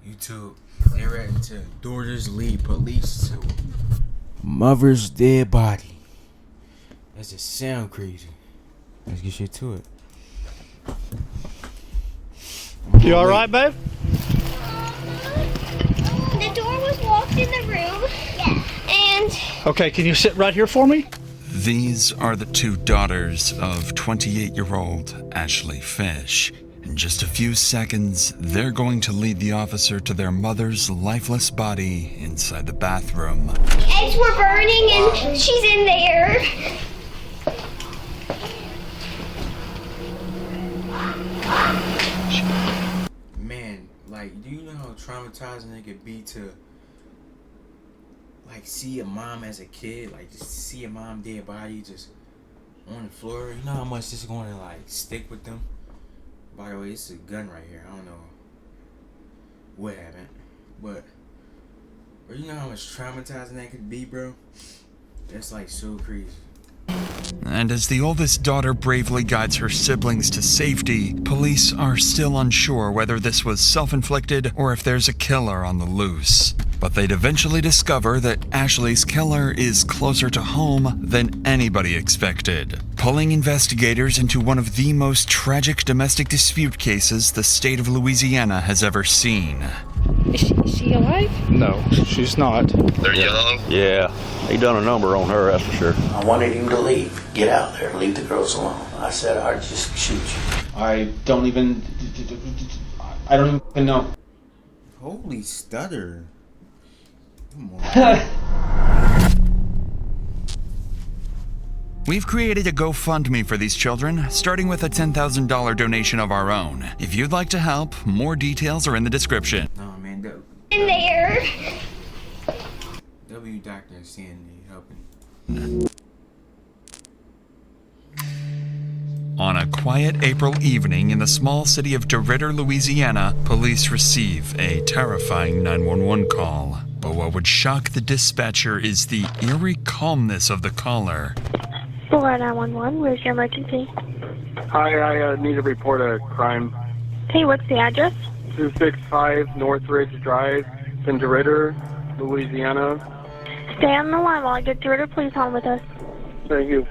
YouTube, they're ready to daughters lead police to mother's dead body. That just sound crazy. Let's get shit to it. You all right, babe? The door was locked in the room. Yeah. And Okay, can you sit right here for me? These are the two daughters of 28-year-old Ashley Fish. In just a few seconds, they're going to lead the officer to their mother's lifeless body inside the bathroom. the eggs were burning and she's in there. Man, like, do you know how traumatizing it could be to, like, see a mom as a kid? Like, just see a mom dead body just on the floor. You know how much this is going to, like, stick with them? By the way, it's a gun right here. I don't know what happened, but you know how much traumatizing that could be, bro? That's, like, so crazy. And as the oldest daughter bravely guides her siblings to safety, police are still unsure whether this was self-inflicted or if there's a killer on the loose. But they'd eventually discover that Ashley's killer is closer to home than anybody expected, pulling investigators into one of the most tragic domestic dispute cases the state of Louisiana has ever seen. Is she alive? No, she's not. They're young. Yeah, he done a number on her, that's for sure. I wanted him to leave. Get out there. Leave the girls alone. I said I'd just shoot you. I don't even know. Holy stutter. Come on. We've created a GoFundMe for these children, starting with a $10,000 donation of our own. If you'd like to help, more details are in the description. No, man, In there. W Dr. Sandy helping. On a quiet April evening in the small city of DeRidder, Louisiana, police receive a terrifying 911 call. But what would shock the dispatcher is the eerie calmness of the caller. 911, where's your emergency? Hi, I need to report a crime. Okay, what's the address? 265 Northridge Drive, in DeRidder, Louisiana. Stay on the line while I get through to please hold with us. Thank you.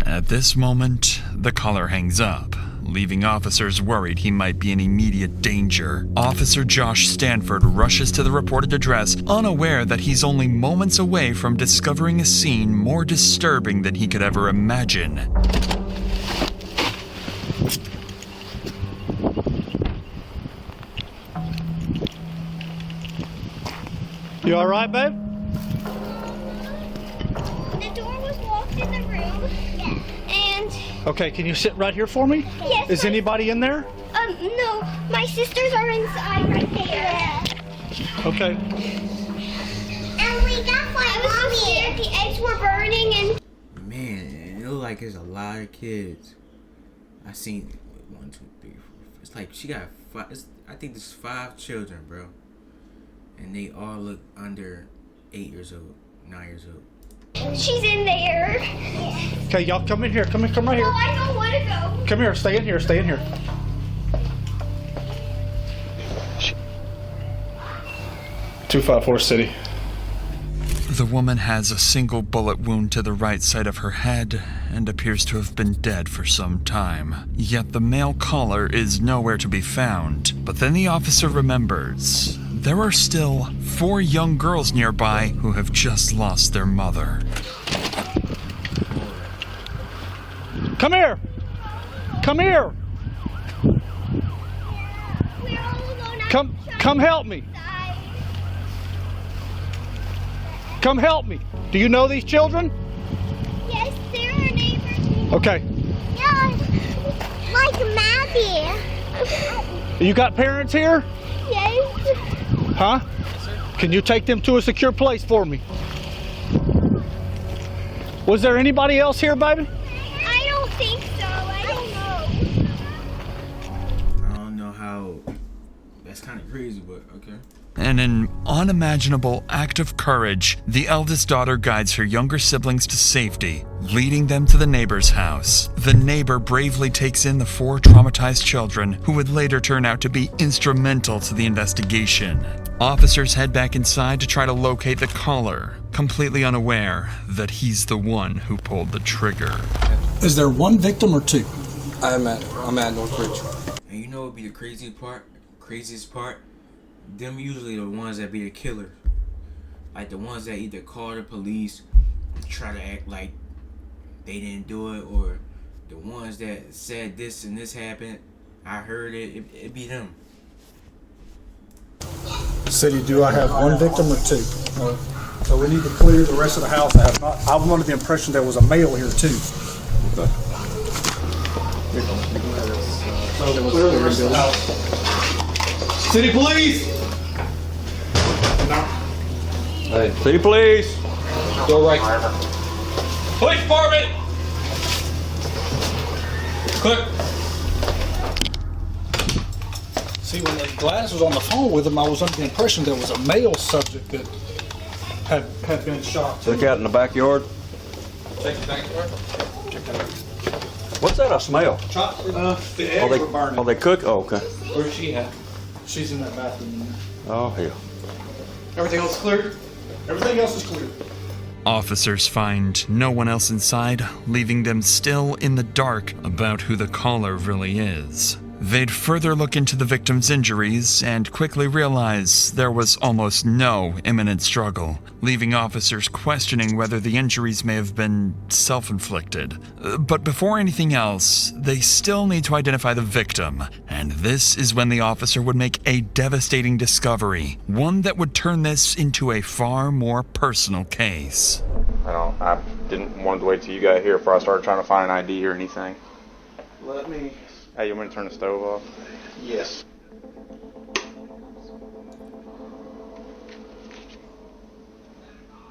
At this moment, the caller hangs up, leaving officers worried he might be in immediate danger. Officer Josh Stanford rushes to the reported address, unaware that he's only moments away from discovering a scene more disturbing than he could ever imagine. You all right, babe? The door was locked in the room. Yeah. And Okay, can you sit right here for me? yes. Is anybody in there? No, my sisters are inside right there. Okay. And we got my mommy. The eggs were burning and Man, it look like there's a lot of kids. I seen 1, 2, 3, 4. It's like she got 5. I think there's 5 children, bro, and they all look under 8 years old, 9 years old. she's in there. Okay, y'all come in here. Come right No, here. I don't want to go. Come here, stay in here, stay in here. 254 City. The woman has a single bullet wound to the right side of her head and appears to have been dead for some time. Yet the male caller is nowhere to be found. But then the officer remembers there are still 4 young girls nearby who have just lost their mother. Come here! Come here! We're all alone. Come help me! Come help me! Do you know these children? Yes, they're our neighbors. Okay. Yeah, like Maddie. You got parents here? Yes. Huh? Can you take them to a secure place for me? Was there anybody else here, baby? I don't think so. I don't know. I don't know how That's kind of crazy, but okay. In an unimaginable act of courage, the eldest daughter guides her younger siblings to safety, leading them to the neighbor's house. The neighbor bravely takes in the 4 traumatized children, who would later turn out to be instrumental to the investigation. Officers head back inside to try to locate the caller, completely unaware that he's the one who pulled the trigger. Is there one victim or 2? I'm at Northridge. And you know what would be the craziest part? Them usually the ones that be the killers. Like the ones that either call the police and try to act like they didn't do it, or the ones that said this and this happened, I heard it, it be them. City, do I have one victim or 2? So we need to clear the rest of the house. I'm under the impression there was a male here too. So clear the rest of the house. City police! Hey, city police! Go right. Police department! Quick! See, when Gladys was on the phone with him, I was under the impression there was a male subject that had been shot. Look out in the backyard. Check the backyard. What's that? A smell? The eggs were burning. Oh, they cook? Oh, okay. Where's she at? She's in that bathroom. Oh, hell. Everything else cleared? Everything else is clear. Officers find no one else inside, leaving them still in the dark about who the caller really is. They'd further look into the victim's injuries and quickly realize there was almost no imminent struggle, leaving officers questioning whether the injuries may have been self-inflicted. But before anything else, they still need to identify the victim, and this is when the officer would make a devastating discovery, one that would turn this into a far more personal case. I didn't want to wait till you got here before I started trying to find an ID or anything. Let me. Hey, you want me to turn the stove off? Yes.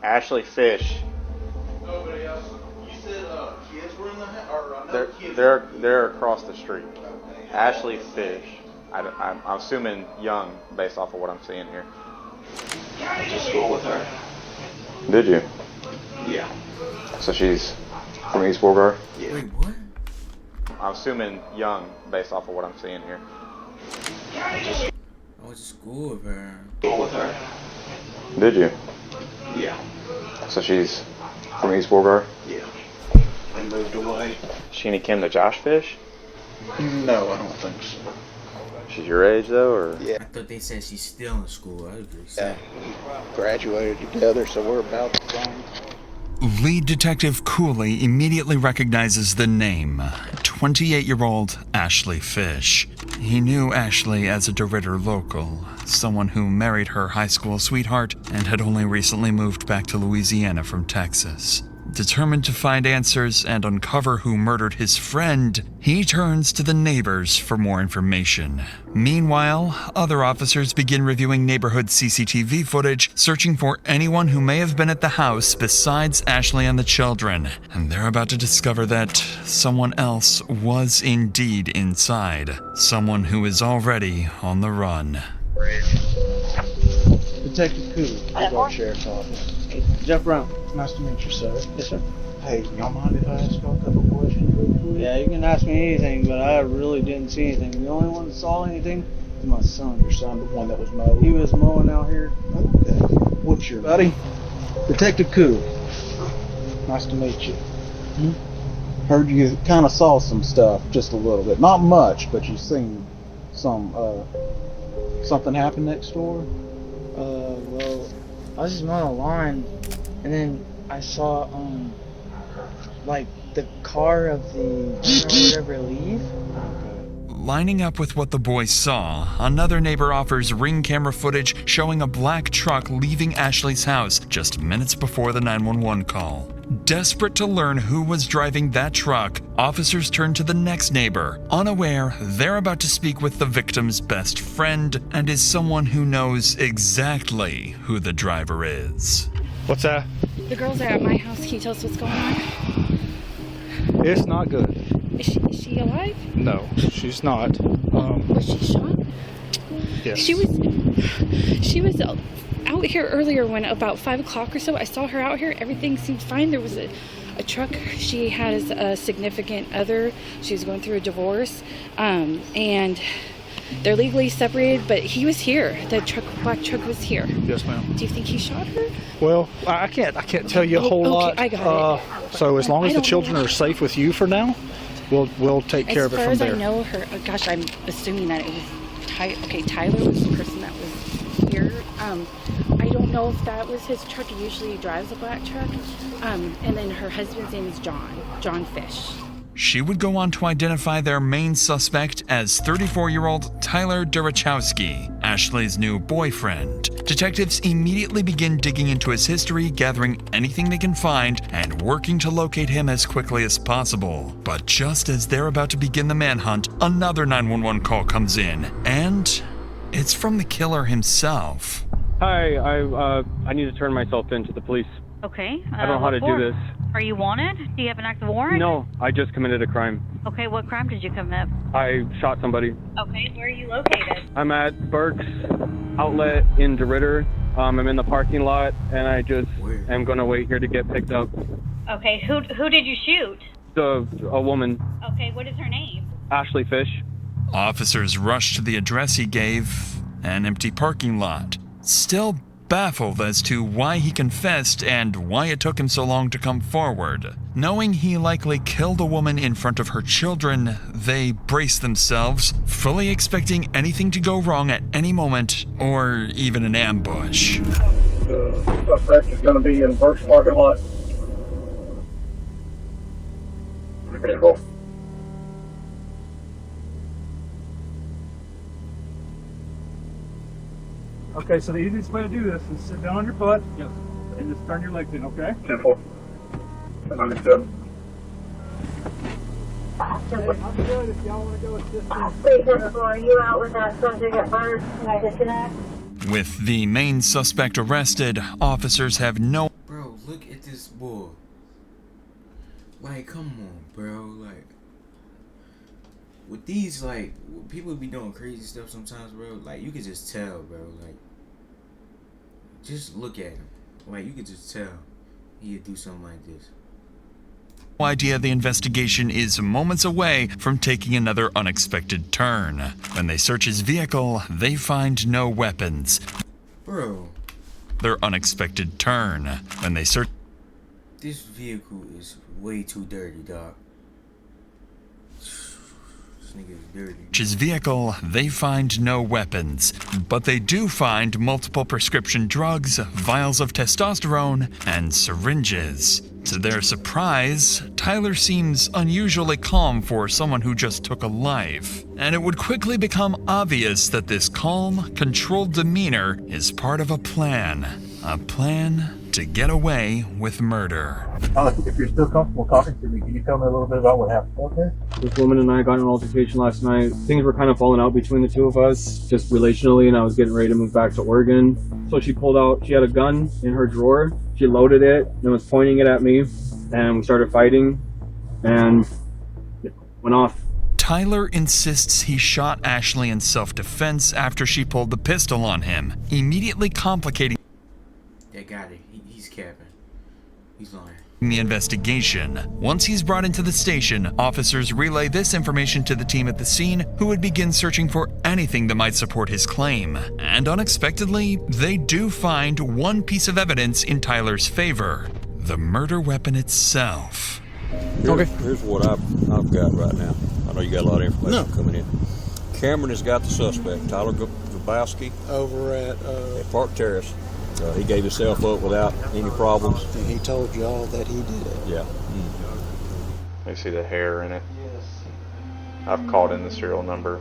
Ashley Fish. Nobody else. You said kids were in the house, or another kid? They're across the street. Okay. Ashley Fish. I'm assuming young, based off of what I'm seeing here. I went to school with her. Did you? Yeah. So she's from East Beauregard? Yeah. Wait, what? I'm assuming young, based off of what I'm seeing here. I went to school with her. School with her. Did you? Yeah. So she's from East Beauregard? Yeah. And moved away. She any kin to Josh Fish? No, I don't think so. She's your age though, or? Yeah. I thought they said she's still in school. I was pretty sad. We graduated together, so we're about the same. Lead Detective Cooley immediately recognizes the name, 28-year-old Ashley Fish. He knew Ashley as a DeRitter local, someone who married her high school sweetheart and had only recently moved back to Louisiana from Texas. Determined to find answers and uncover who murdered his friend, he turns to the neighbors for more information. Meanwhile, other officers begin reviewing neighborhood CCTV footage, searching for anyone who may have been at the house besides Ashley and the children. And they're about to discover that someone else was indeed inside. Someone who is already on the run. Detective Cooley, Beauregard Sheriff's Office. Hey, Jeff Brown. Nice to meet you, sir. Yes, sir. Hey, y'all mind if I ask y'all a couple questions real quick? Yeah, you can ask me anything, but I really didn't see anything. The only one that saw anything was my son. Your son, the one that was mowing? He was mowing out here. Okay. What's your buddy? Detective Cooley. Nice to meet you. Heard you kind of saw some stuff, just a little bit. Not much, but you seen some, something happen next door? Well, I was just mowing a lawn, and then I saw, like, the car of the owner or whatever leave. Lining up with what the boys saw, another neighbor offers ring camera footage showing a black truck leaving Ashley's house just minutes before the 911 call. Desperate to learn who was driving that truck, officers turn to the next neighbor, unaware they're about to speak with the victim's best friend and is someone who knows exactly who the driver is. What's that? The girls are at my house. Can you tell us what's going on? It's not good. Is she alive? No, she's not. Was she shot? Yes. She was out here earlier when about 5 o'clock or so. I saw her out here. Everything seemed fine. There was a truck. She has a significant other. She was going through a divorce, and they're legally separated. But he was here. The black truck was here. Yes, ma'am. Do you think he shot her? Well, I can't tell you a whole lot. I got it. So as long as the children are safe with you for now, we'll take care of it from there. As far as I know, her. Oh gosh, I'm assuming that it was Tyler was the person that was here. I don't know if that was his truck. He usually drives a black truck. And then her husband's name is John Fish. She would go on to identify their main suspect as 34-year-old Tyler Durachowski, Ashley's new boyfriend. Detectives immediately begin digging into his history, gathering anything they can find, and working to locate him as quickly as possible. But just as they're about to begin the manhunt, another 911 call comes in, and it's from the killer himself. Hi, I need to turn myself in to the police. Okay. I don't know how to do this. Are you wanted? Do you have an active warrant? No, I just committed a crime. Okay, what crime did you commit? I shot somebody. Okay, where are you located? I'm at Burke's Outlet in DeRidder. I'm in the parking lot, and I just am going to wait here to get picked up. Okay, who did you shoot? A woman. Okay, what is her name? Ashley Fish. Officers rush to the address he gave, an empty parking lot. Still baffled as to why he confessed and why it took him so long to come forward. Knowing he likely killed a woman in front of her children, they brace themselves, fully expecting anything to go wrong at any moment, or even an ambush. The suspect is going to be in Burke's parking lot. Okay, so the easiest way to do this is sit down on your butt and just turn your legs in, okay? Simple. Understood. I'm good if y'all want to go assist me. Are you out with that subject at first? Can I disconnect? With the main suspect arrested, officers have no... Bro, look at this boy. Like, come on, bro. Like, with these, like, people be doing crazy stuff sometimes, bro. Like, you could just tell, bro. Like, just look at him. Like, you could just tell he'd do something like this. No idea the investigation is moments away from taking another unexpected turn. When they search his vehicle, they find no weapons. Bro. Their unexpected turn. When they search... This vehicle is way too dirty, dog. This nigga is dirty. His vehicle, they find no weapons, but they do find multiple prescription drugs, vials of testosterone, and syringes. To their surprise, Tyler seems unusually calm for someone who just took a life, and it would quickly become obvious that this calm, controlled demeanor is part of a plan to get away with murder. If you're still comfortable talking to me, can you tell me a little bit about what happened? Okay. This woman and I got in an altercation last night. Things were kind of falling out between the two of us, just relationally, and I was getting ready to move back to Oregon. So she pulled out, she had a gun in her drawer. She loaded it and was pointing it at me, and we started fighting, and it went off. Tyler insists he shot Ashley in self-defense after she pulled the pistol on him, immediately complicating They got it. He's capping. He's lying. the investigation. Once he's brought into the station, officers relay this information to the team at the scene, who would begin searching for anything that might support his claim. And unexpectedly, they do find one piece of evidence in Tyler's favor: the murder weapon itself. Here's what I've got right now. I know you got a lot of information coming in. Cameron has got the suspect, Tyler Grabowski, over at Park Terrace. He gave himself up without any problems. And he told y'all that he did it. Yeah. You see the hair in it. I've called in the serial number.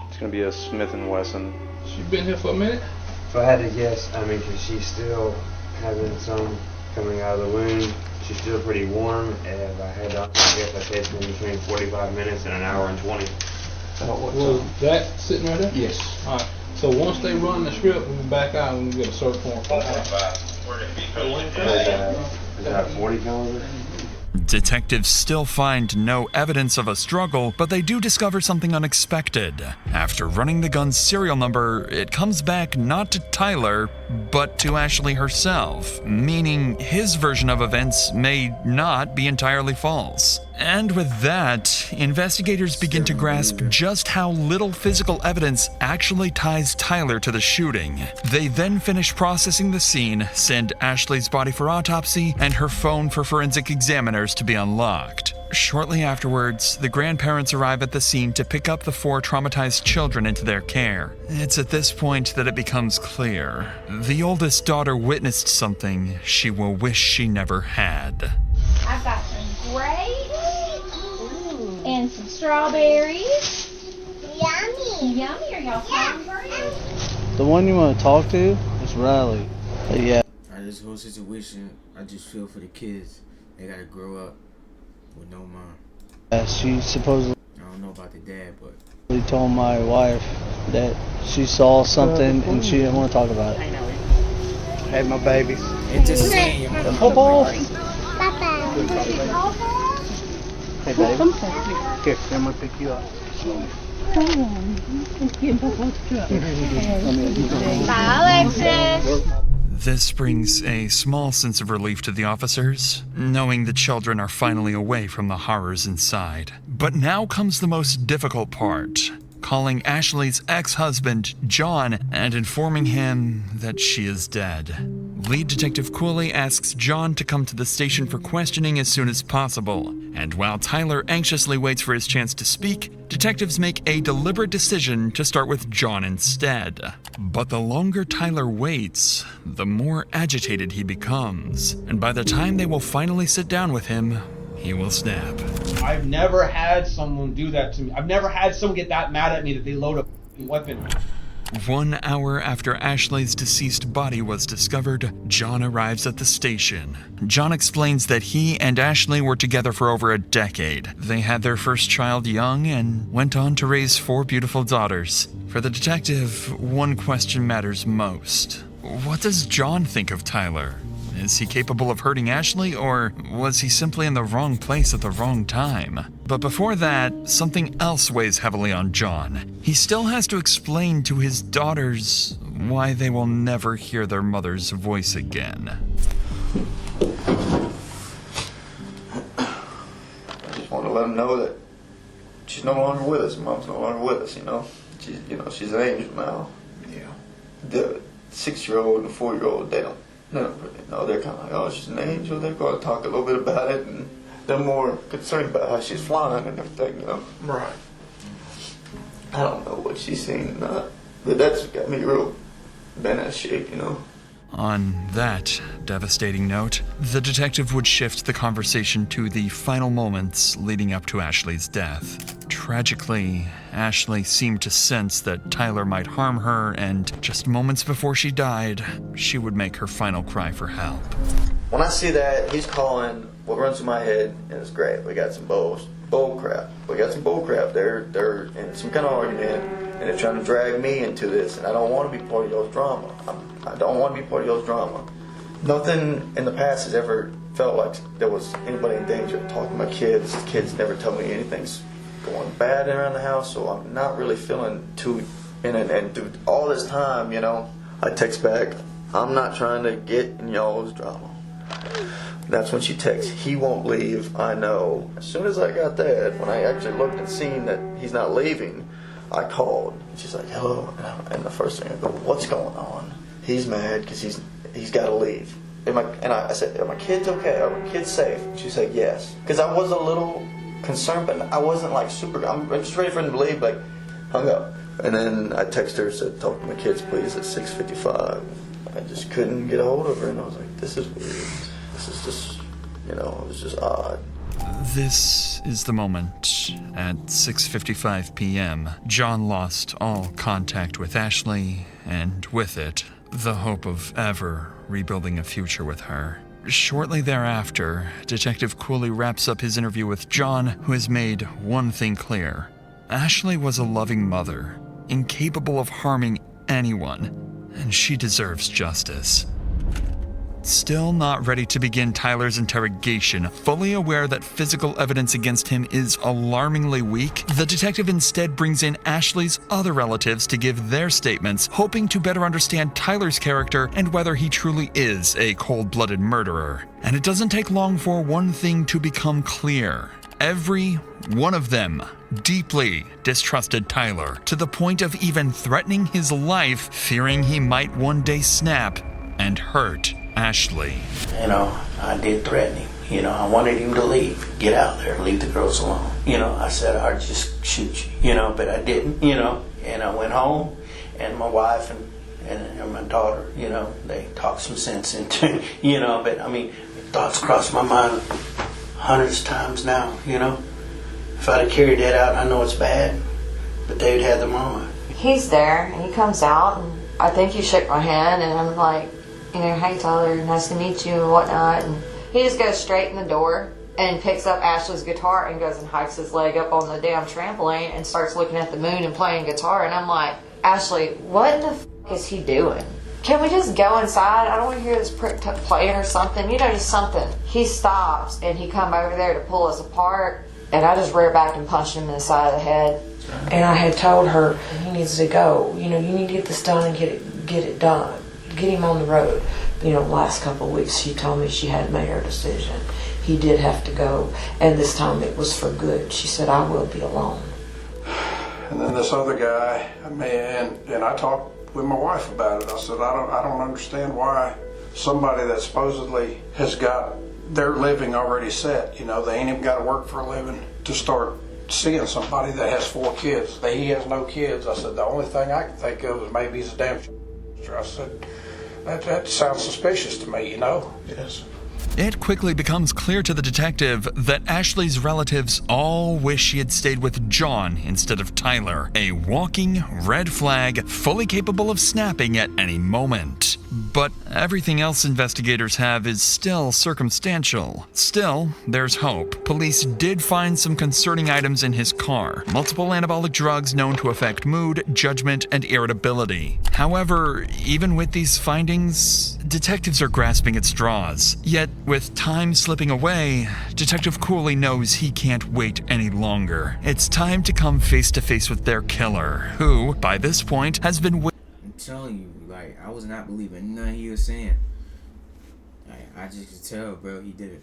It's going to be a Smith & Wesson. She been here for a minute? If I had to guess, I mean, because she's still having some coming out of the wound. She's still pretty warm. If I had to guess, I'd say it's been between 45 minutes and an hour and 20. Well, that sitting right there? Yes. All right. So once they run the script, we'll be back out and we'll get a search warrant. Is that 40 caliber? Detectives still find no evidence of a struggle, but they do discover something unexpected. After running the gun's serial number, it comes back not to Tyler, but to Ashley herself, meaning his version of events may not be entirely false. And with that, investigators begin to grasp just how little physical evidence actually ties Tyler to the shooting. They then finish processing the scene, send Ashley's body for autopsy, and her phone for forensic examiners to be unlocked. Shortly afterwards, the grandparents arrive at the scene to pick up the 4 traumatized children into their care. It's at this point that it becomes clear. The oldest daughter witnessed something she will wish she never had. I've got some grapes and some strawberries. Yummy. Yummy. Are y'all hungry? The one you want to talk to is Riley. But yeah. This whole situation, I just feel for the kids. They gotta grow up with no mom. She supposedly I don't know about the dad, but told my wife that she saw something and she didn't want to talk about it. I know. Hey, my babies. it's just saying. Football. Papa. Hey, baby. Here, I'm gonna pick you up. Bye, Alexis. This brings a small sense of relief to the officers, knowing the children are finally away from the horrors inside. But now comes the most difficult part, calling Ashley's ex-husband, John, and informing him that she is dead. Lead Detective Cooley asks John to come to the station for questioning as soon as possible, and while Tyler anxiously waits for his chance to speak, detectives make a deliberate decision to start with John instead. But the longer Tyler waits, the more agitated he becomes, and by the time they will finally sit down with him, he will snap. I've never had someone do that to me. I've never had someone get that mad at me that they load a weapon. 1 hour after Ashley's deceased body was discovered, John arrives at the station. John explains that he and Ashley were together for over a decade. They had their first child young and went on to raise 4 beautiful daughters. For the detective, one question matters most. What does John think of Tyler? Is he capable of hurting Ashley, or was he simply in the wrong place at the wrong time? But before that, something else weighs heavily on John. He still has to explain to his daughters why they will never hear their mother's voice again. I just want to let them know that she's no longer with us. Mom's no longer with us, you know. She's an angel now. Yeah. The 6-year-old and the 4-year-old, they don't really know. They're kind of like, oh, she's an angel. They're going to talk a little bit about it, and they're more concerned about how she's flying and everything, you know. Right. I don't know what she's seen or not, but that's got me real bent out of shape, you know. On that devastating note, the detective would shift the conversation to the final moments leading up to Ashley's death. Tragically, Ashley seemed to sense that Tyler might harm her, and just moments before she died, she would make her final cry for help. When I see that, he's calling, what runs through my head, and it's great. We got some bull crap. We got some bull crap. They're in some kind of argument, and they're trying to drag me into this, and I don't want to be part of y'all's drama. I don't want to be part of y'all's drama. Nothing in the past has ever felt like there was anybody in danger. Talking to my kids, the kids never tell me anything's going bad around the house, so I'm not really feeling too in it. And through all this time, you know, I text back, I'm not trying to get in y'all's drama. That's when she texts, he won't leave, I know. As soon as I got that, when I actually looked and seen that he's not leaving, I called. She's like, hello. And the first thing I go, what's going on? He's mad because he's got to leave. I said, are my kids okay? Are my kids safe? She said, yes. Because I was a little concerned, but I wasn't like super, I'm just ready for him to leave, like, hung up. And then I texted her, said, talk to my kids, please, at 6:55. I just couldn't get a hold of her, and I was like, this is weird. This is just, you know, it was just odd. This is the moment. At 6:55 p.m., John lost all contact with Ashley, and with it, the hope of ever rebuilding a future with her. Shortly thereafter, Detective Cooley wraps up his interview with John, who has made one thing clear. Ashley was a loving mother, incapable of harming anyone, and she deserves justice. Still not ready to begin Tyler's interrogation, fully aware that physical evidence against him is alarmingly weak, the detective instead brings in Ashley's other relatives to give their statements, hoping to better understand Tyler's character and whether he truly is a cold-blooded murderer. And it doesn't take long for one thing to become clear. Every one of them deeply distrusted Tyler, to the point of even threatening his life, fearing he might one day snap and hurt Ashley. You know, I did threaten him. You know, I wanted him to leave. Get out there, leave the girls alone. You know, I said I'd just shoot you, you know, but I didn't, you know. And I went home, and my wife and my daughter, you know, they talked some sense into, you know, but I mean, thoughts crossed my mind hundreds of times now, you know. If I'd have carried that out, I know it's bad, but they'd had the mama. He's there, and he comes out, and I think he shook my hand, and I'm like, you know, hey Tyler, nice to meet you and whatnot. And he just goes straight in the door and picks up Ashley's guitar and goes and hikes his leg up on the damn trampoline and starts looking at the moon and playing guitar. And I'm like, Ashley, what in the f*** is he doing? Can we just go inside? I don't want to hear this prick playing or something, you know, just something. He stops and he come over there to pull us apart, and I just rear back and punched him in the side of the head. And I had told her, he needs to go. You know, you need to get this done and get it done. Get him on the road. You know, last couple of weeks she told me she had made her decision. He did have to go, and this time it was for good. She said, I will be alone. And then this other guy, and I talked with my wife about it. I said, I don't understand why somebody that supposedly has got their living already set, you know, they ain't even got to work for a living, to start seeing somebody that has 4 kids. He has no kids. I said, the only thing I can think of is maybe he's a damn I said, that sounds suspicious to me, you know? Yes. It quickly becomes clear to the detective that Ashley's relatives all wish she had stayed with John instead of Tyler, a walking red flag fully capable of snapping at any moment. But everything else investigators have is still circumstantial. Still, there's hope. Police did find some concerning items in his car, multiple anabolic drugs known to affect mood, judgment, and irritability. However, even with these findings, detectives are grasping at straws. Yet, with time slipping away, Detective Cooley knows he can't wait any longer. It's time to come face to face with their killer, who, by this point, has been I'm telling you, like, I was not believing nothing he was saying. Like, I just could tell, bro, he did it.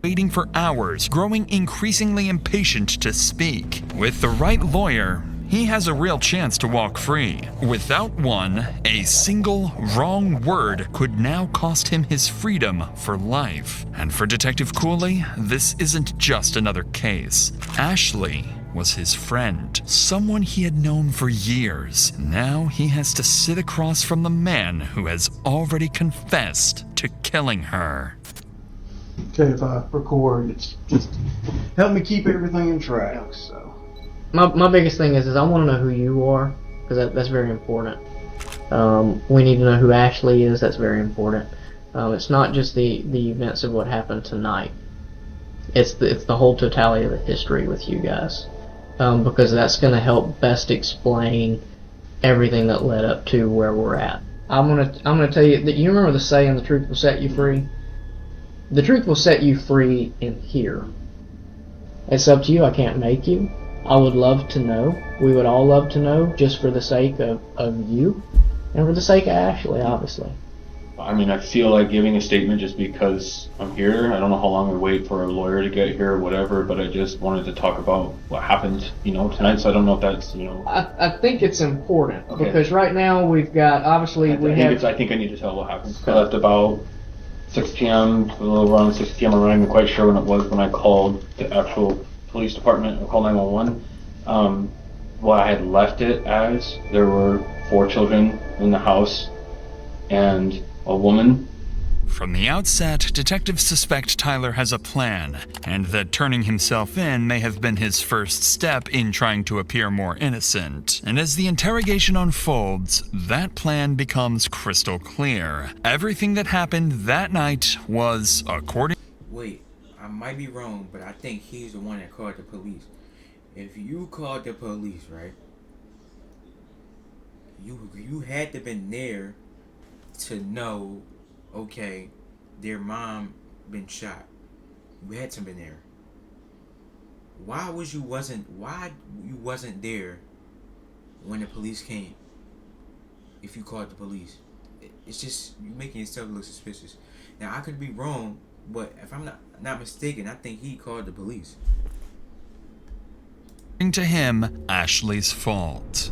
Waiting for hours, growing increasingly impatient to speak. With the right lawyer, he has a real chance to walk free. Without one, a single wrong word could now cost him his freedom for life. And for Detective Cooley, this isn't just another case. Ashley was his friend, someone he had known for years. Now he has to sit across from the man who has already confessed to killing her. Okay, if I record, it's just help me keep everything in track, so. My biggest thing is I want to know who you are, because that's very important. We need to know who Ashley is. That's very important. It's not just the events of what happened tonight. It's the whole totality of the history with you guys, because that's going to help best explain everything that led up to where we're at. I'm gonna tell you that, you remember the saying, "The truth will set you free." The truth will set you free in here. It's up to you. I can't make you. I would love to know. We would all love to know, just for the sake of you, and for the sake of Ashley, obviously. I mean, I feel like giving a statement just because I'm here. I don't know how long we wait for a lawyer to get here or whatever, but I just wanted to talk about what happened, tonight, so I don't know if that's, I think it's important, Okay. because right now we've got, obviously, I think I need to tell what happened. I left about 6 p.m., a little around 6 p.m. I'm not even quite sure when it was when I called the actual police department. I called 911. What I had left it as, there were 4 children in the house and a woman. From the outset, detectives suspect Tyler has a plan, and that turning himself in may have been his first step in trying to appear more innocent. And as the interrogation unfolds, that plan becomes crystal clear. Everything that happened that night was, according... Wait, I might be wrong, but I think he's the one that called the police. If you called the police, right? You had to been there to know, okay, their mom been shot. You had to been there. Why you wasn't there when the police came? If you called the police, it's just you making yourself look suspicious. Now I could be wrong, but if I'm not mistaken, I think he called the police. According to him, Ashley's fault.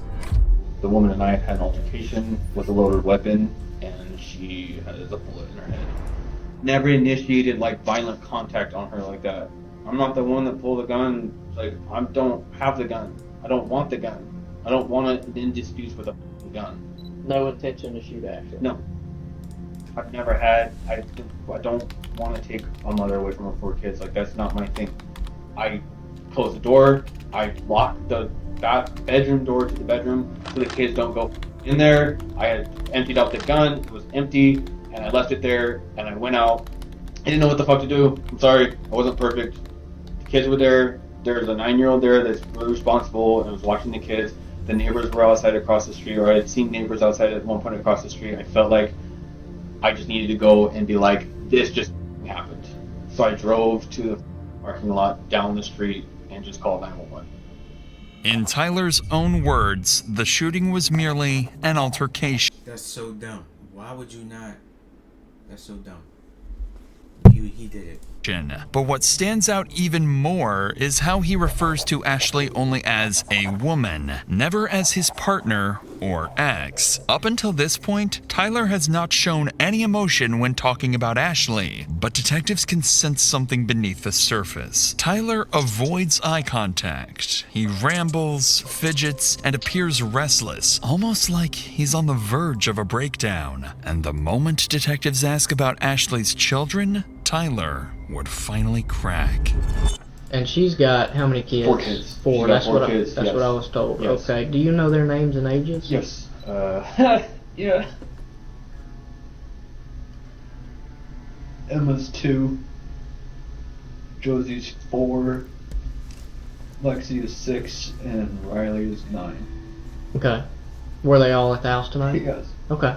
The woman and I had an altercation with a loaded weapon, and she has a bullet in her head. Never initiated like violent contact on her like that. I'm not the one that pulled the gun. Like, I don't have the gun. I don't want the gun. I don't want to in disputes with a gun. No intention to shoot Ashley. No. I've never had. I don't want to take a mother away from her 4 kids. Like, that's not my thing. I close the door. I lock the bedroom door to the bedroom so the kids don't go in there. I had emptied out the gun. It was empty, and I left it there. And I went out. I didn't know what the fuck to do. I'm sorry. I wasn't perfect. The kids were there. There's a 9-year-old there that's really responsible and was watching the kids. The neighbors were outside across the street, or I had seen neighbors outside at one point across the street. I felt like I just needed to go and be like, this just happened. So I drove to the parking lot down the street and just called 911. In Tyler's own words, the shooting was merely an altercation. That's so dumb. Why would you not? That's so dumb. He did it. But what stands out even more is how he refers to Ashley only as a woman, never as his partner or ex. Up until this point, Tyler has not shown any emotion when talking about Ashley, but detectives can sense something beneath the surface. Tyler avoids eye contact. He rambles, fidgets, and appears restless, almost like he's on the verge of a breakdown. And the moment detectives ask about Ashley's children, Tyler would finally crack. And she's got how many kids? 4 kids. 4. She's That's got 4 what kids, that's yes. what I was told. Yes. Okay. Do you know their names and ages? Yes. Yeah. Emma's 2. Josie's 4. Lexi is 6, and Riley is 9. Okay. Were they all at the house tonight? Yes. Okay.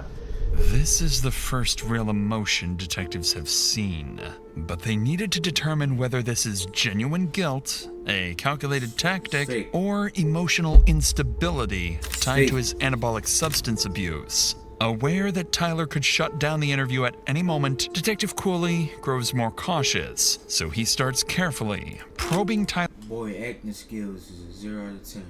This is the first real emotion detectives have seen, but they needed to determine whether this is genuine guilt, a calculated tactic, or emotional instability tied to his anabolic substance abuse. Aware that Tyler could shut down the interview at any moment, Detective Cooley grows more cautious, so he starts carefully probing Tyler. Boy, acting skills is a 0 out of 10.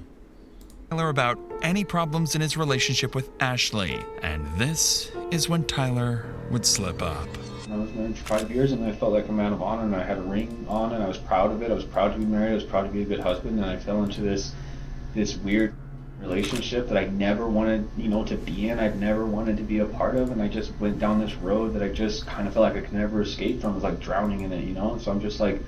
About any problems in his relationship with Ashley, and this is when Tyler would slip up. I was married for 5 years, and I felt like a man of honor, and I had a ring on, and I was proud of it. I was proud to be married. I was proud to be a good husband, and I fell into this weird relationship that I never wanted, to be in. I've never wanted to be a part of, and I just went down this road that I just kind of felt like I could never escape from. It was like drowning in it, So I'm just like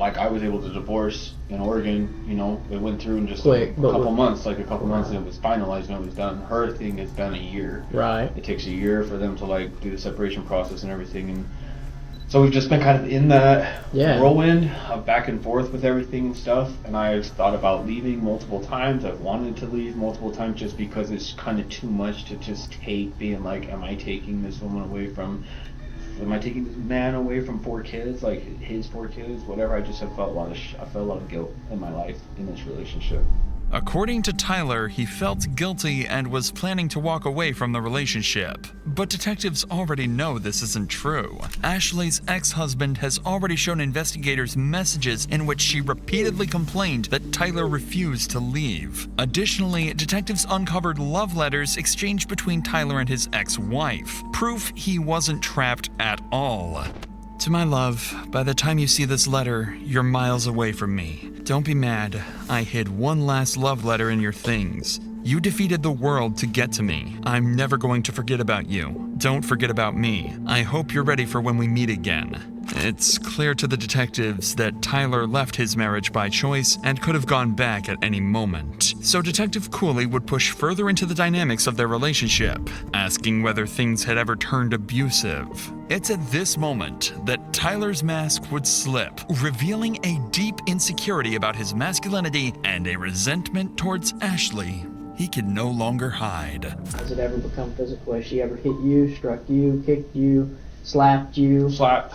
I was able to divorce in Oregon, it went through in just a couple months, and it was finalized and it was done. Her thing has been a year. Right. It takes a year for them to do the separation process and everything, and so we've just been kind of in that whirlwind of back and forth with everything and stuff, and I've thought about leaving multiple times. I've wanted to leave multiple times just because it's kind of too much to just take, being like, am I taking this woman away from am I taking this man away from 4 kids, like his 4 kids, whatever? I just have felt I felt a lot of guilt in my life in this relationship. According to Tyler, he felt guilty and was planning to walk away from the relationship. But detectives already know this isn't true. Ashley's ex-husband has already shown investigators messages in which she repeatedly complained that Tyler refused to leave. Additionally, detectives uncovered love letters exchanged between Tyler and his ex-wife, proof he wasn't trapped at all. To my love, by the time you see this letter, you're miles away from me. Don't be mad. I hid one last love letter in your things. You defeated the world to get to me. I'm never going to forget about you. Don't forget about me. I hope you're ready for when we meet again. It's clear to the detectives that Tyler left his marriage by choice and could have gone back at any moment. So Detective Cooley would push further into the dynamics of their relationship, asking whether things had ever turned abusive. It's at this moment that Tyler's mask would slip, revealing a deep insecurity about his masculinity and a resentment towards Ashley. he could no longer hide. Has it ever become physical? Has she ever hit you, struck you, kicked you, slapped you? Slapped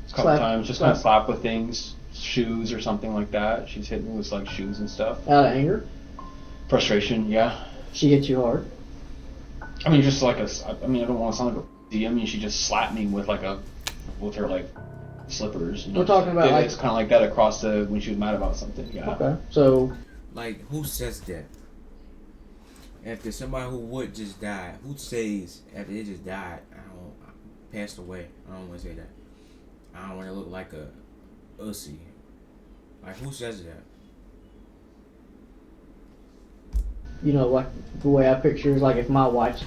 a couple times, just kind of slapped with things, shoes or something like that. She's hit me with like shoes and stuff. Out of anger? Frustration, yeah. She hit you hard? I mean, just like I don't want to sound like a I mean, she just slapped me with with her like slippers. You know? We're talking about it's kind of like that across when she was mad about something. Yeah. Okay. So, like, who says that? After somebody who would just die, who says after they just died, passed away? I don't want to say that. I don't want to look like a ussy. Like, who says that? You know, like the way I picture is like if my wife's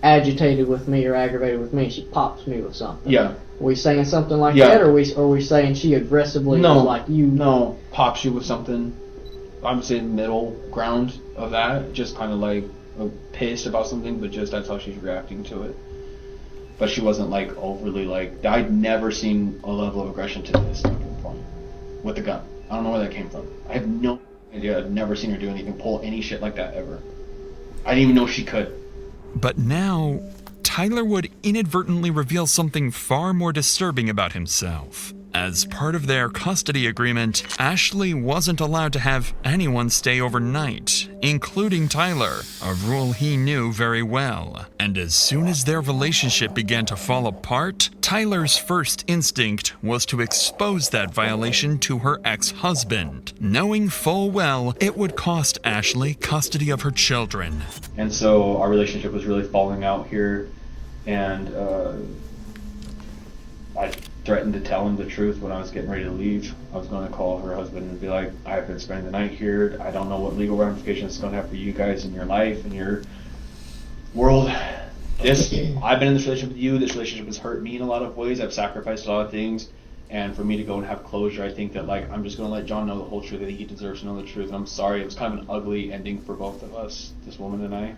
agitated with me or aggravated with me, she pops me with something. Yeah. Are we saying something like that, or are we saying she aggressively like you? No, pops you with something. I'm saying middle ground of that, just kind of like pissed about something, but just that's how she's reacting to it. But she wasn't like overly like. I'd never seen a level of aggression to this point with the gun. I don't know where that came from. I have no idea. I've never seen her do anything, pull any shit like that ever. I didn't even know she could. But now, Tyler would inadvertently reveal something far more disturbing about himself. As part of their custody agreement, Ashley wasn't allowed to have anyone stay overnight, including Tyler, a rule he knew very well. And as soon as their relationship began to fall apart, Tyler's first instinct was to expose that violation to her ex-husband, knowing full well it would cost Ashley custody of her children. And so our relationship was really falling out here, and I threatened to tell him the truth when I was getting ready to leave. I was going to call her husband and be like, I've been spending the night here. I don't know what legal ramifications it's going to have for you guys in your life and your world. I've been in this relationship with you. This relationship has hurt me in a lot of ways. I've sacrificed a lot of things. And for me to go and have closure, I think that like I'm just going to let John know the whole truth, that he deserves to know the truth. And I'm sorry. It was kind of an ugly ending for both of us, this woman and I.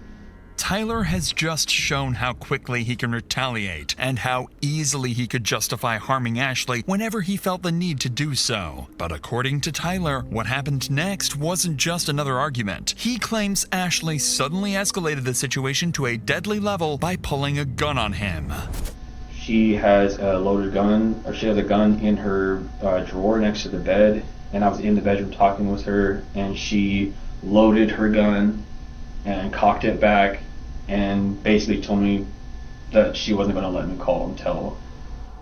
Tyler has just shown how quickly he can retaliate and how easily he could justify harming Ashley whenever he felt the need to do so. But according to Tyler, what happened next wasn't just another argument. He claims Ashley suddenly escalated the situation to a deadly level by pulling a gun on him. She has a loaded gun, or she has a gun in her drawer next to the bed, and I was in the bedroom talking with her, and she loaded her gun and cocked it back and basically told me that she wasn't going to let me call and tell.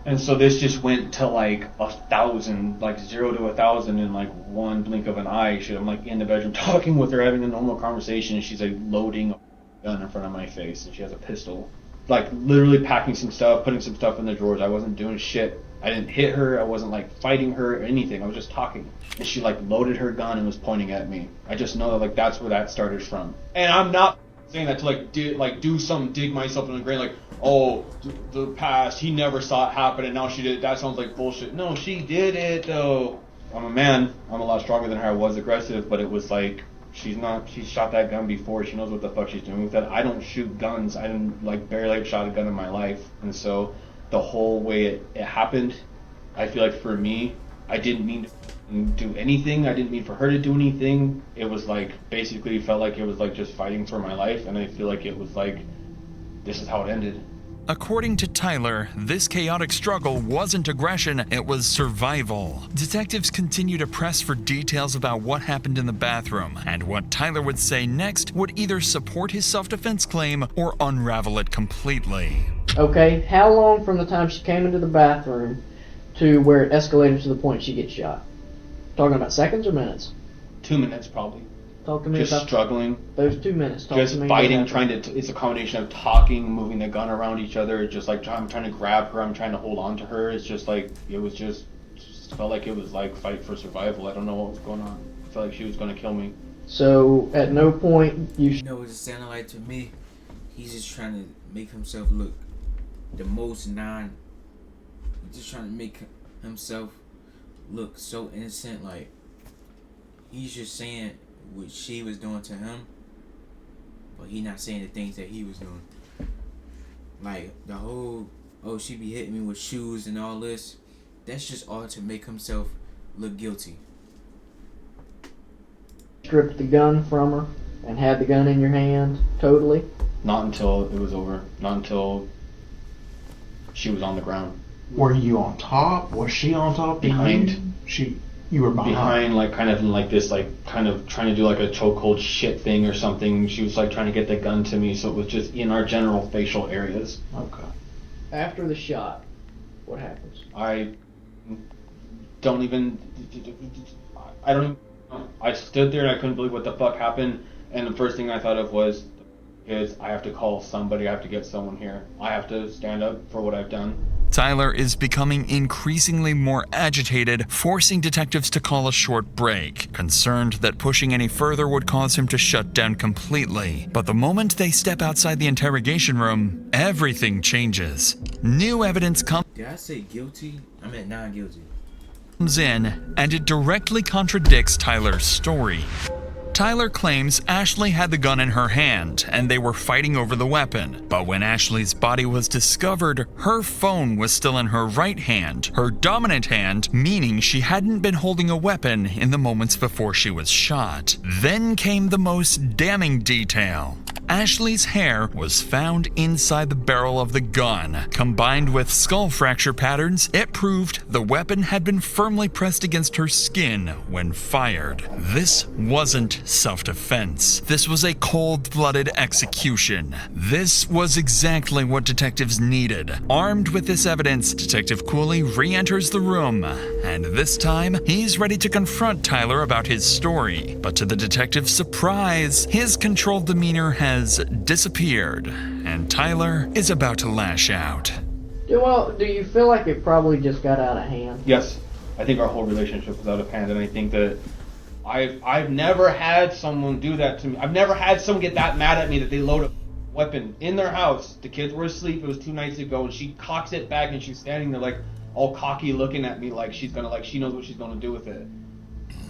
And so this just went to like 1,000, like 0 to 1,000 in like one blink of an eye. I'm like in the bedroom talking with her, having a normal conversation, and she's like loading a gun in front of my face, and she has a pistol. Like literally packing some stuff, putting some stuff in the drawers. I wasn't doing shit. I didn't hit her. I wasn't like fighting her or anything. I was just talking. And she like loaded her gun and was pointing at me. I just know that like that's where that started from. And I'm not saying that to do some dig myself in the grave, like, oh, the past, he never saw it happen and now she did it. That sounds like bullshit. No, she did it though. I'm a man. I'm a lot stronger than her. I was aggressive, but it was like she's shot that gun before. She knows what the fuck she's doing with that. I don't shoot guns. I didn't barely shot a gun in my life. And so the whole way it happened, I feel like for me, I didn't mean to do anything. I didn't mean for her to do anything. It was like basically felt like it was like just fighting for my life, and I feel like it was like this is how it ended. According to Tyler, this chaotic struggle wasn't aggression, it was survival. Detectives continue to press for details about what happened in the bathroom, and what Tyler would say next would either support his self-defense claim or unravel it completely. Okay, how long from the time she came into the bathroom to where it escalated to the point she gets shot? Talking about seconds or minutes? 2 minutes probably. Talk to me just about struggling. Those 2 minutes. Just fighting, it's a combination of talking, moving the gun around each other, just like I'm trying to grab her, I'm trying to hold on to her. It's just like, it was just felt like it was like fight for survival. I don't know what was going on. I felt like she was going to kill me. So, at no point You know what it sounded like to me? He's just trying to make himself look the most he's just trying to make himself look so innocent, like he's just saying what she was doing to him, but he not saying the things that he was doing. Like the whole, oh, she be hitting me with shoes and all this, that's just all to make himself look guilty. Stripped the gun from her And had the gun in your hand, totally? Not until it was over. Not until she was on the ground. Were you on top? Was she on top? Behind. You were behind. Behind, like kind of like this, like kind of trying to do like a chokehold shit thing or something. She was like trying to get the gun to me, so it was just in our general facial areas. Okay. After the shot, what happens? I don't even. I stood there and I couldn't believe what the fuck happened. And the first thing I thought of was, I have to call somebody. I have to get someone here. I have to stand up for what I've done. Tyler is becoming increasingly more agitated, forcing detectives to call a short break, concerned that pushing any further would cause him to shut down completely. But the moment they step outside the interrogation room, everything changes. New evidence comes Did I say guilty? I meant not guilty. in, and it directly contradicts Tyler's story. Tyler claims Ashley had the gun in her hand and they were fighting over the weapon. But when Ashley's body was discovered, her phone was still in her right hand, her dominant hand, meaning she hadn't been holding a weapon in the moments before she was shot. Then came the most damning detail. Ashley's hair was found inside the barrel of the gun. Combined with skull fracture patterns, it proved the weapon had been firmly pressed against her skin when fired. This wasn't self-defense. This was a cold-blooded execution. This was exactly what detectives needed. Armed with this evidence, Detective Cooley re-enters the room, and this time, he's ready to confront Tyler about his story. But to the detective's surprise, his controlled demeanor has disappeared, and Tyler is about to lash out. Well, do you feel like it probably just got out of hand? Yes, I think our whole relationship was out of hand, and I think that I've never had someone do that to me. I've never had someone get that mad at me that they load a weapon in their house. The kids were asleep. It was 2 nights ago, and she cocks it back, and she's standing there like all cocky, looking at me like she's gonna she knows what she's gonna do with it.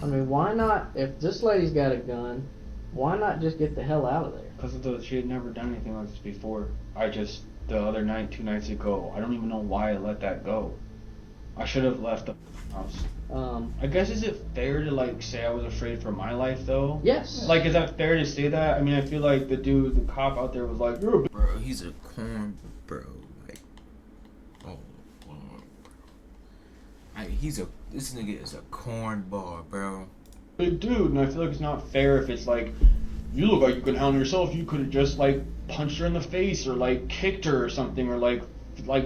I mean, why not? If this lady's got a gun, why not just get the hell out of there? Because she had never done anything like this before. The other night, 2 nights ago, I don't even know why I let that go. I should have left the house. I guess, is it fair to like say I was afraid for my life though? Yes. Like, is that fair to say that? I mean, I feel like the cop out there was like, you're a bro, he's a corn, bro. Like, oh, bro. This nigga is a cornball, bro. big dude, and I feel like it's not fair if it's like, you look like you could handle yourself. You could have just like punched her in the face or like kicked her or something or like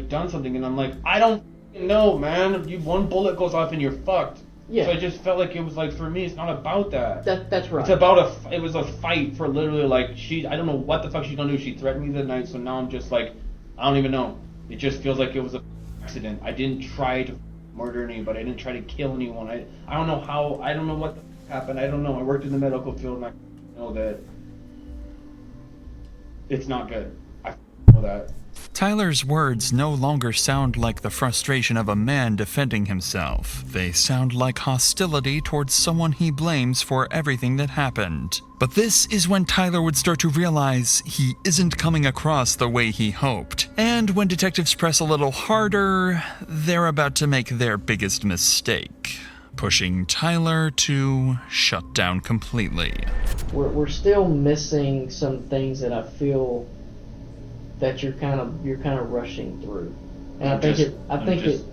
done something. And I'm like, I don't know, man. If one bullet goes off and you're fucked. Yeah. So I just felt like it was like, for me, it's not about that. That's right. It's about it was a fight for literally like I don't know what the fuck she's gonna do. She threatened me the night, so now I'm just like, I don't even know. It just feels like it was an accident. I didn't try to murder anybody. I didn't try to kill anyone. I don't know how. I don't know what the fuck happened. I don't know. I worked in the medical field and I know that it's not good. I know that. Tyler's words no longer sound like the frustration of a man defending himself. They sound like hostility towards someone he blames for everything that happened. But this is when Tyler would start to realize he isn't coming across the way he hoped. And when detectives press a little harder, they're about to make their biggest mistake, pushing Tyler to shut down completely. We're still missing some things that I feel that you're kind of rushing through, and I think it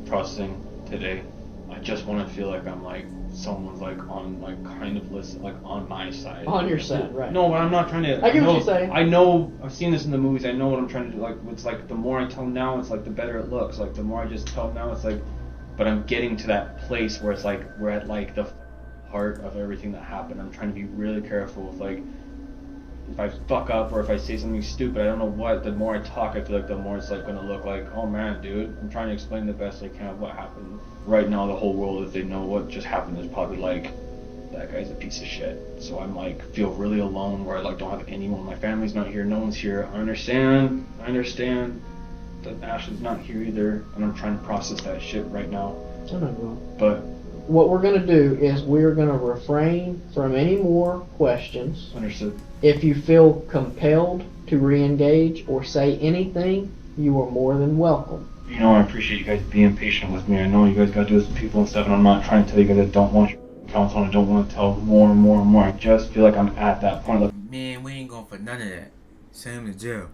processing today. I just want to feel like I'm like someone's like on like kind of listen like on my side. On your side, right? No, but I'm not trying to. I get what you're saying. I know. I've seen this in the movies. I know what I'm trying to do. Like it's like the more I tell them now, it's like the better it looks. Like the more I just tell them now, it's like. But I'm getting to that place where it's like we're at like the heart of everything that happened. I'm trying to be really careful with like. If I fuck up or if I say something stupid, I don't know what, the more I talk, I feel like the more it's like going to look like, oh man, dude, I'm trying to explain the best I can what happened. Right now, the whole world, if they know what just happened, is probably like, that guy's a piece of shit. So I'm like, feel really alone where I like don't have anyone. My family's not here, no one's here. I understand that Ashley's not here either, and I'm trying to process that shit right now. But what we're going to do is we're going to refrain from any more questions. Understood. If you feel compelled to re-engage or say anything, you are more than welcome. You know, I appreciate you guys being patient with me. I know you guys got to do this with people and stuff, and I'm not trying to tell you guys I don't want your counsel and I don't want to tell more and more and more. I just feel like I'm at that point of Man, we ain't going for none of that. Send him to jail.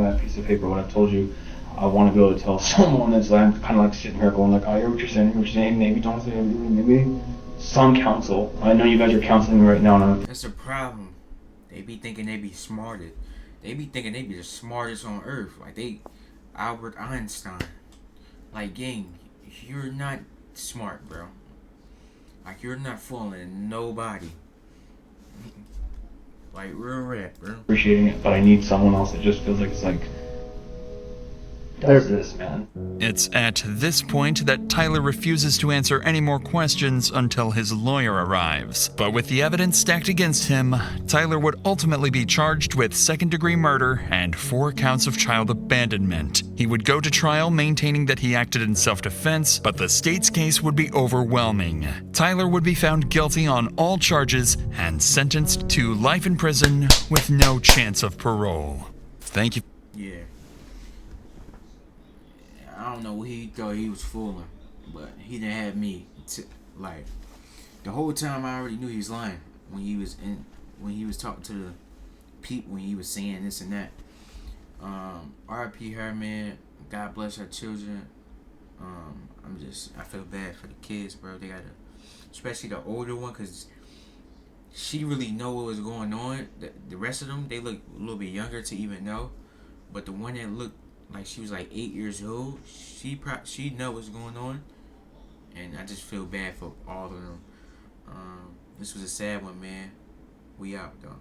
that piece of paper, what I told you, I want to be able to tell someone that's like, I'm kind of like sitting here going like, I hear what you're saying, maybe don't say anything, maybe some counsel. I know you guys are counseling me right now. And That's the problem. They be thinking they be smarted. They be thinking they be the smartest on earth. Like they Albert Einstein. Like, gang, you're not smart, bro. Like, you're not fooling nobody. Like, real rap, bro. appreciating it, but I need someone else that just feels like it's like, does this, man. It's at this point that Tyler refuses to answer any more questions until his lawyer arrives. But with the evidence stacked against him, Tyler would ultimately be charged with second-degree murder and 4 counts of child abandonment. He would go to trial maintaining that he acted in self-defense, but the state's case would be overwhelming. Tyler would be found guilty on all charges and sentenced to life in prison with no chance of parole. Thank you. Yeah. I don't know what he thought he was fooling, but he didn't have me. Like, the whole time I already knew he was lying when he was talking to the people, when he was saying this and that. R.I.P. her, man. God bless her children. I feel bad for the kids, bro. They gotta, especially the older one, cause she really know what was going on. The rest of them, they look a little bit younger to even know, but the one that looked like she was like 8 years old, she know what's going on, and I just feel bad for all of them. This was a sad one, man. We out though.